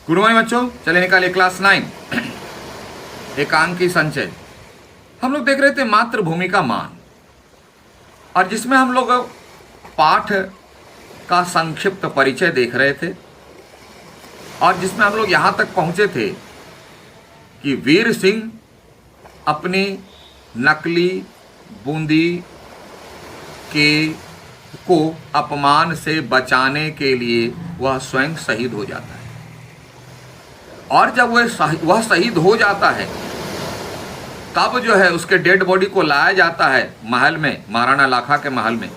Good morning बच्चों, चले निकालिए क्लास 9 एकांकी संचय। हम लोग देख रहे थे मातृभूमि का मान, और जिसमें हम लोग पाठ का संक्षिप्त परिचय देख रहे थे, और जिसमें हम लोग यहां तक पहुंचे थे कि वीर सिंह अपनी नकली बूंदी को अपमान से बचाने के लिए वह स्वयं शहीद हो जाता है। और जब वह शहीद हो जाता है, तब जो है उसके डेड बॉडी को लाया जाता है महल में, महाराणा लाखा के महल में।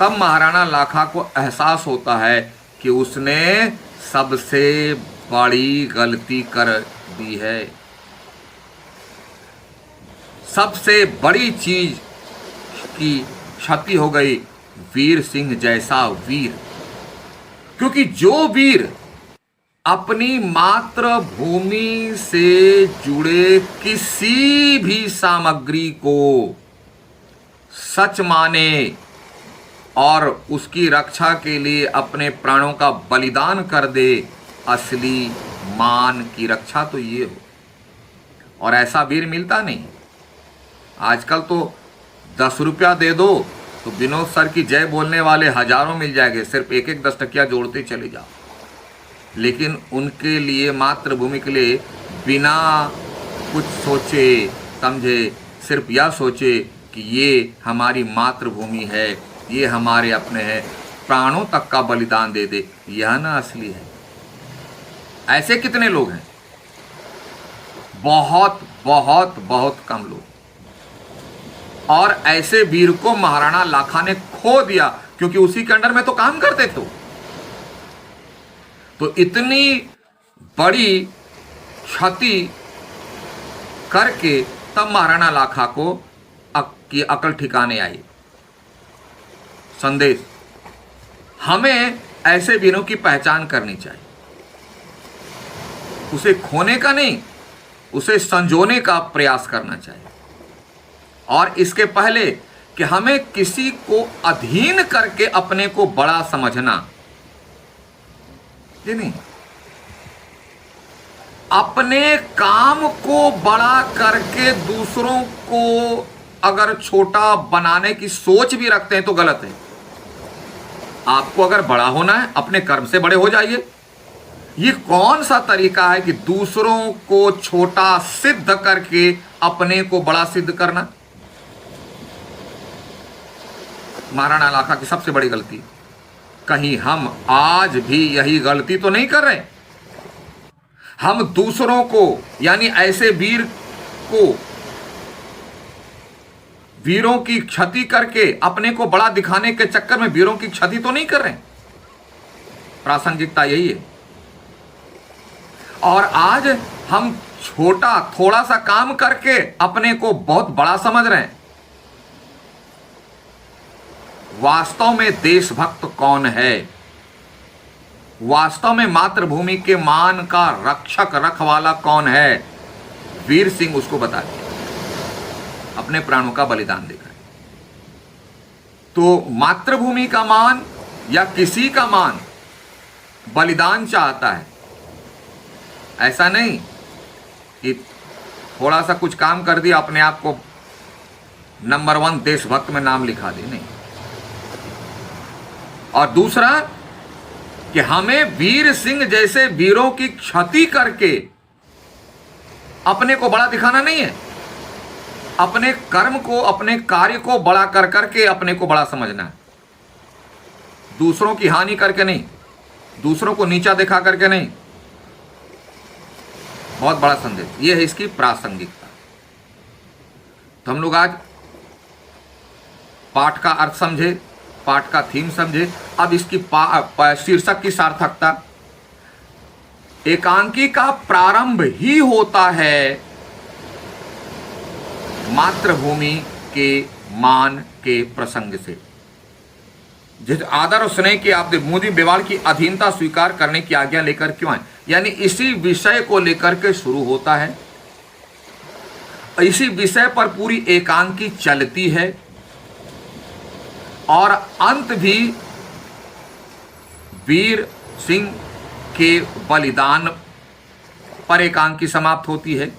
तब महाराणा लाखा को एहसास होता है कि उसने सबसे बड़ी गलती कर दी है। सबसे बड़ी चीज की क्षति हो गई वीर सिंह जैसा वीर, क्योंकि जो वीर अपनी मातृभूमि से जुड़े किसी भी सामग्री को सच माने और उसकी रक्षा के लिए अपने प्राणों का बलिदान कर दे, असली मान की रक्षा तो ये हो। और ऐसा वीर मिलता नहीं। आजकल तो 10 रुपया दे दो तो विनोद सर की जय बोलने वाले हजारों मिल जाएंगे, सिर्फ एक एक 10 टकिया जोड़ते चले जाओ। लेकिन उनके लिए, मातृभूमि के लिए बिना कुछ सोचे समझे, सिर्फ यह सोचे कि ये हमारी मातृभूमि है, ये हमारे अपने हैं, प्राणों तक का बलिदान दे दे, यह ना असली है। ऐसे कितने लोग हैं? बहुत बहुत बहुत कम लोग। और ऐसे वीर को महाराणा लाखा ने खो दिया, क्योंकि उसी के अंडर में तो काम करते थे। तो इतनी बड़ी क्षति करके तब महाराणा लाखा को की अकल ठिकाने आई। संदेश, हमें ऐसे वीरों की पहचान करनी चाहिए। उसे खोने का नहीं, उसे संजोने का प्रयास करना चाहिए। और इसके पहले कि हमें किसी को अधीन करके अपने को बड़ा समझना, ये नहीं। अपने काम को बड़ा करके दूसरों को अगर छोटा बनाने की सोच भी रखते हैं तो गलत है। आपको अगर बड़ा होना है, अपने कर्म से बड़े हो जाइए। ये कौन सा तरीका है कि दूसरों को छोटा सिद्ध करके अपने को बड़ा सिद्ध करना? महाराणा लाखा की सबसे बड़ी गलती। कहीं हम आज भी यही गलती तो नहीं कर रहे? हम दूसरों को, यानी ऐसे वीर को, वीरों की क्षति करके अपने को बड़ा दिखाने के चक्कर में वीरों की क्षति तो नहीं कर रहे? प्रासंगिकता यही है। और आज हम छोटा थोड़ा सा काम करके अपने को बहुत बड़ा समझ रहे हैं। वास्तव में देशभक्त कौन है? वास्तव में मातृभूमि के मान का रक्षक, रखवाला कौन है? वीर सिंह उसको बता दिया, अपने प्राणों का बलिदान देकर। तो मातृभूमि का मान या किसी का मान बलिदान चाहता है। ऐसा नहीं कि थोड़ा सा कुछ काम कर दिया, अपने आप को नंबर 1 देशभक्त में नाम लिखा दे, नहीं। और दूसरा कि हमें वीर सिंह जैसे वीरों की क्षति करके अपने को बड़ा दिखाना नहीं है। अपने कर्म को, अपने कार्य को बड़ा कर करके अपने को बड़ा समझना है। दूसरों की हानि करके नहीं, दूसरों को नीचा दिखा करके नहीं। बहुत बड़ा संदेश यह है, इसकी प्रासंगिकता। तो हम लोग आज पाठ का अर्थ समझे, पाठ का थीम समझे। अब इसकी शीर्षक की सार्थकता। एकांकी का प्रारंभ ही होता है मातृभूमि के मान के प्रसंग से। जिस आदर और स्नेह की आपने मोदी बेवाल की अधीनता स्वीकार करने की आज्ञा लेकर क्यों आए, यानी इसी विषय को लेकर के शुरू होता है। इसी विषय पर पूरी एकांकी चलती है, और अंत भी वीर सिंह के बलिदान पर एकांकी समाप्त होती है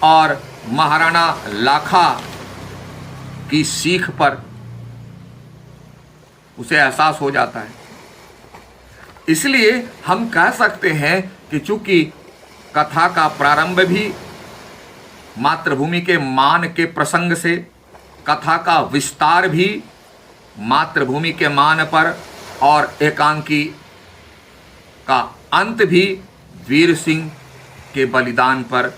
और महाराणा लाखा की सीख पर उसे एहसास हो जाता है। इसलिए हम कह सकते हैं कि चूंकि कथा का प्रारंभ भी मातृभूमि के मान के प्रसंग से, कथा का विस्तार भी मातृभूमि के मान पर और एकांकी का अंत भी वीर सिंह के बलिदान पर,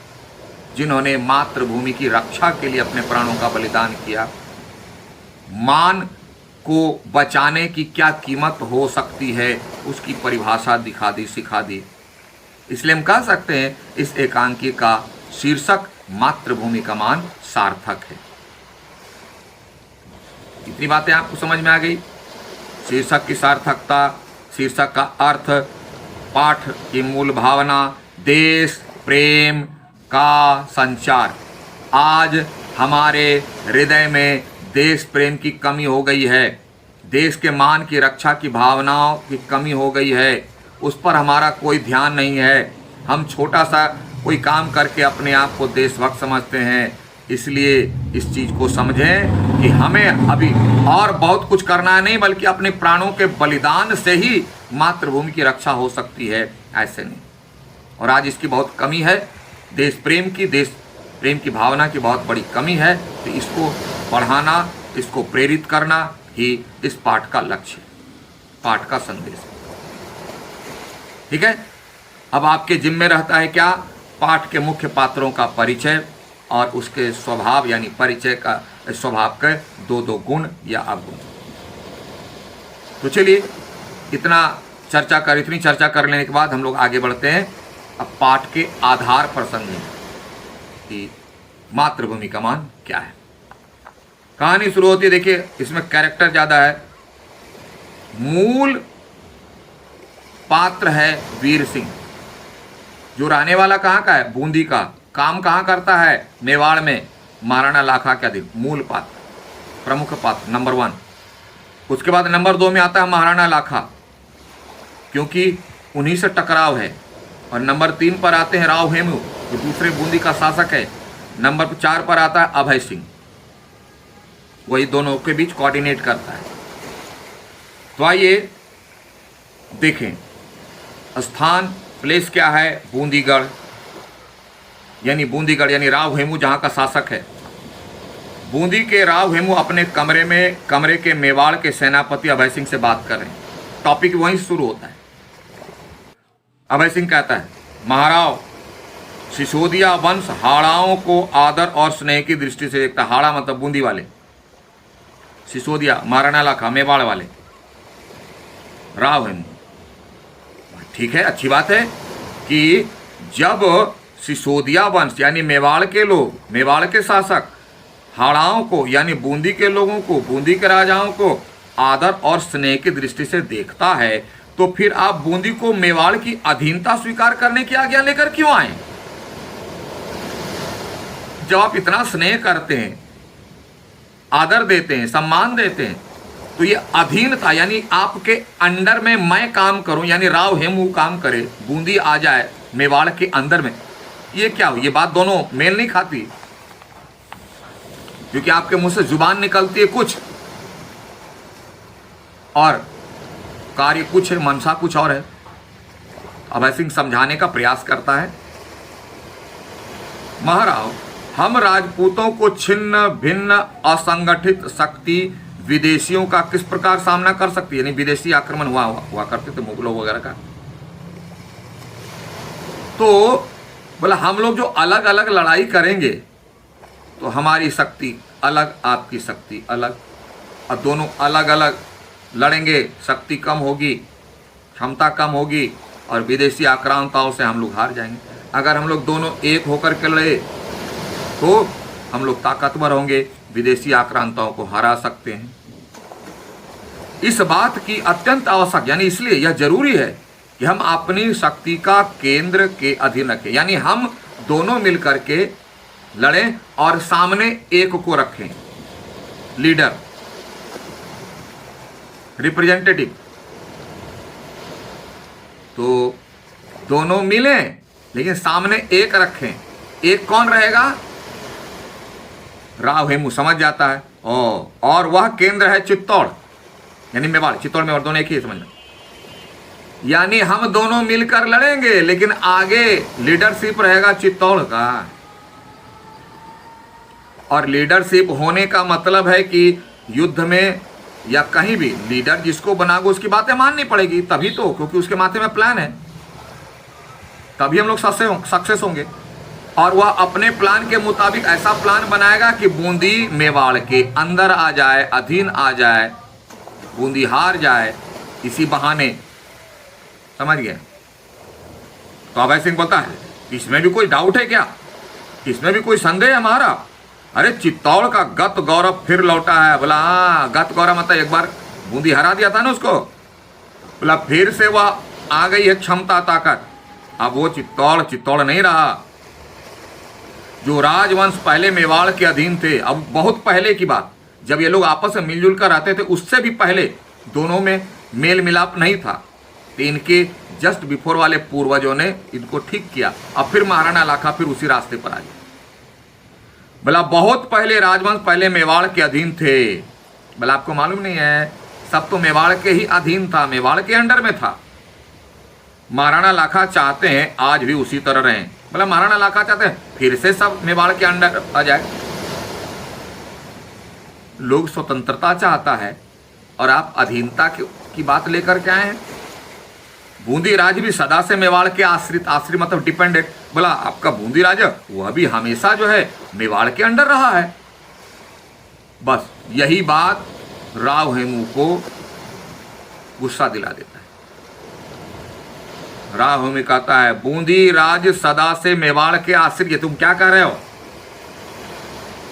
जिन्होंने मातृभूमि की रक्षा के लिए अपने प्राणों का बलिदान किया। मान को बचाने की क्या कीमत हो सकती है उसकी परिभाषा सिखा दी। इसलिए हम कह सकते हैं इस एकांकी का शीर्षक मातृभूमि का मान सार्थक है। इतनी बातें आपको समझ में आ गई। शीर्षक की सार्थकता, शीर्षक का अर्थ, पाठ की मूल भावना, देश प्रेम का संचार। आज हमारे हृदय में देश प्रेम की कमी हो गई है, देश के मान की रक्षा की भावनाओं की कमी हो गई है, उस पर हमारा कोई ध्यान नहीं है। हम छोटा सा कोई काम करके अपने आप को देशभक्त समझते हैं। इसलिए इस चीज़ को समझें कि हमें अभी और बहुत कुछ करना नहीं, बल्कि अपने प्राणों के बलिदान से ही मातृभूमि की रक्षा हो सकती है, ऐसे नहीं। और आज इसकी बहुत कमी है, देश प्रेम की भावना की बहुत बड़ी कमी है। तो इसको बढ़ाना, इसको प्रेरित करना ही इस पाठ का लक्ष्य, पाठ का संदेश। ठीक है, अब आपके जिम्मे रहता है क्या? पाठ के मुख्य पात्रों का परिचय और उसके स्वभाव, यानी परिचय का स्वभाव के दो गुण या अवगुण। तो चलिए इतनी चर्चा कर लेने के बाद हम लोग आगे बढ़ते हैं अब पाठ के आधार पर समझें कि मातृभूमि का मान क्या है। कहानी शुरू होती है, देखिए इसमें कैरेक्टर ज्यादा है। मूल पात्र है वीर सिंह, जो रहने वाला कहाँ का है? बूंदी का। काम कहाँ करता है? मेवाड़ में महाराणा लाखा के अधीन। मूल पात्र, प्रमुख पात्र नंबर 1। उसके बाद नंबर 2 में आता है महाराणा लाखा, क्योंकि उन्हीं से टकराव है। और नंबर 3 पर आते हैं राव हेमू, जो दूसरे बूंदी का शासक है। नंबर 4 पर आता है अभय सिंह, वही दोनों के बीच कोऑर्डिनेट करता है। तो आइए देखें, स्थान प्लेस क्या है? बूंदीगढ़, यानी राव हेमू जहाँ का शासक है। बूंदी के राव हेमू अपने कमरे के मेवाड़ के सेनापति अभय सिंह से बात कर रहे हैं। टॉपिक वहीं शुरू होता है। अभय सिंह कहता है, महाराव, सिसोदिया वंश हाड़ाओं को आदर और स्नेह की दृष्टि से देखता। हाड़ा मतलब बूंदी वाले, सिसोदिया महाराणा लाखा मेवाड़ वाले, राव हेमू। ठीक है, अच्छी बात है कि जब सिसोदिया वंश यानी मेवाड़ के लोग, मेवाड़ के शासक हाड़ाओं को यानी बूंदी के लोगों को, बूंदी के राजाओं को आदर और स्नेह की दृष्टि से देखता है, तो फिर आप बूंदी को मेवाड़ की अधीनता स्वीकार करने की आज्ञा लेकर क्यों आए? जब आप इतना स्नेह करते हैं, आदर देते हैं, सम्मान देते हैं, तो ये अधीनता यानी आपके अंडर में मैं काम करूं, यानी राव हेमू काम करे, बूंदी आ जाए मेवाड़ के अंदर में, ये क्या हो? ये बात दोनों मेल नहीं खाती, क्योंकि आपके मुंह से जुबान निकलती है कुछ और कार्य कुछ है, मनसा कुछ और है। अभय सिंह समझाने का प्रयास करता है, महाराव, हम राजपूतों को छिन्न भिन्न असंगठित शक्ति विदेशियों का किस प्रकार सामना कर सकती है? यानी विदेशी आक्रमण हुआ करते थे मुगलों वगैरह का, तो बोला हम लोग जो अलग अलग लड़ाई करेंगे तो हमारी शक्ति अलग, आपकी शक्ति अलग, और दोनों अलग अलग लड़ेंगे, शक्ति कम होगी, क्षमता कम होगी, और विदेशी आक्रांताओं से हम लोग हार जाएंगे। अगर हम लोग दोनों एक होकर के लड़े तो हम लोग ताकतवर होंगे, विदेशी आक्रांताओं को हरा सकते हैं। इस बात की अत्यंत आवश्यक, यानी इसलिए यह जरूरी है कि हम अपनी शक्ति का केंद्र के अधीन रखें, यानी हम दोनों मिलकर के लड़ें और सामने एक को रखें, लीडर, रिप्रेजेंटेटिव। तो दोनों मिलें लेकिन सामने एक रखें। एक कौन रहेगा? राव हेमू, समझ जाता है। और वह केंद्र है चित्तौड़, यानी मेवाड़। चित्तौड़ मेवाड़ दोनों एक ही है, समझना। यानी हम दोनों मिलकर लड़ेंगे लेकिन आगे लीडरशिप रहेगा चित्तौड़ का। और लीडरशिप होने का मतलब है कि युद्ध में या कहीं भी लीडर जिसको बनाओगे उसकी बातें माननी पड़ेगी, तभी तो, क्योंकि उसके माथे में प्लान है, तभी हम लोग सक्सेस होंगे। और वह अपने प्लान के मुताबिक ऐसा प्लान बनाएगा कि बूंदी मेवाड़ के अंदर आ जाए, अधीन आ जाए, बूंदी हार जाए इसी बहाने, समझ गए। तो अभय सिंह बोलता है इसमें भी कोई डाउट है क्या? इसमें भी कोई संदेह है हमारा? अरे चित्तौड़ का गत गौरव फिर लौटा है। बोला हाँ, गत गौरव मतलब एक बार बूंदी हरा दिया था ना उसको। बोला फिर से वह आ गई है क्षमता, ताकत। अब वो चित्तौड़ नहीं रहा। जो राजवंश पहले मेवाड़ के अधीन थे, अब बहुत पहले की बात, जब ये लोग आपस में मिलजुल कर रहते थे, उससे भी पहले दोनों में मेल मिलाप नहीं था। तो इनके जस्ट बिफोर वाले पूर्वजों ने इनको ठीक किया। अब फिर महाराणा लाखा फिर उसी रास्ते पर आ गया। बोला बहुत पहले राजवंश पहले मेवाड़ के अधीन थे। बोला आपको मालूम नहीं है, सब तो मेवाड़ के ही अधीन था, मेवाड़ के अंडर में था। महाराणा लाखा चाहते हैं आज भी उसी तरह रहें। बोला महाराणा लाखा चाहते हैं फिर से सब मेवाड़ के अंडर आ जाए। लोग स्वतंत्रता चाहता है और आप अधीनता की बात लेकर के आए हैं। बूंदी राज भी सदा से मेवाड़ के आश्रित मतलब डिपेंडेंट। बोला आपका बूंदी राजा वह भी हमेशा जो है मेवाड़ के अंडर रहा है। बस यही बात राव हेमू को गुस्सा दिला देता है। राव हेमू कहता है बूंदी राज सदा से मेवाड़ के आश्रित। तुम क्या कह रहे हो?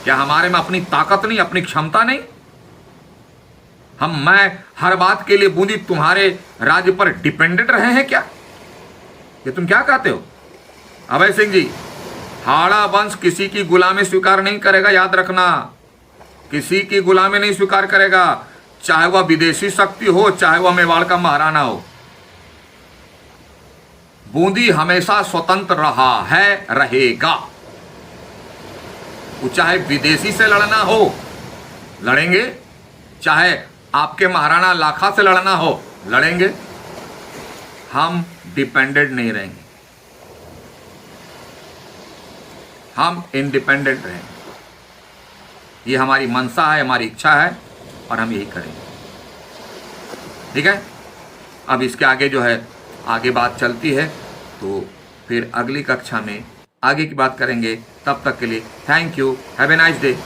क्या हमारे में अपनी ताकत नहीं, अपनी क्षमता नहीं? मैं हर बात के लिए बूंदी तुम्हारे राज्य पर डिपेंडेंट रहे हैं क्या? ये तुम क्या कहते हो? अभय सिंह जी, हाड़ा वंश किसी की गुलामी स्वीकार नहीं करेगा, याद रखना। किसी की गुलामी नहीं स्वीकार करेगा, चाहे वह विदेशी शक्ति हो, चाहे वह मेवाड़ का महाराणा हो। बूंदी हमेशा स्वतंत्र रहा है, रहेगा। वो चाहे विदेशी से लड़ना हो लड़ेंगे, चाहे आपके महाराणा लाखा से लड़ना हो लड़ेंगे। हम डिपेंडेंट नहीं रहेंगे, हम इंडिपेंडेंट रहेंगे। ये हमारी मनसा है, हमारी इच्छा है और हम यही करेंगे। ठीक है, अब इसके आगे जो है आगे बात चलती है, तो फिर अगली कक्षा में आगे की बात करेंगे। तब तक के लिए thank you, have a nice day.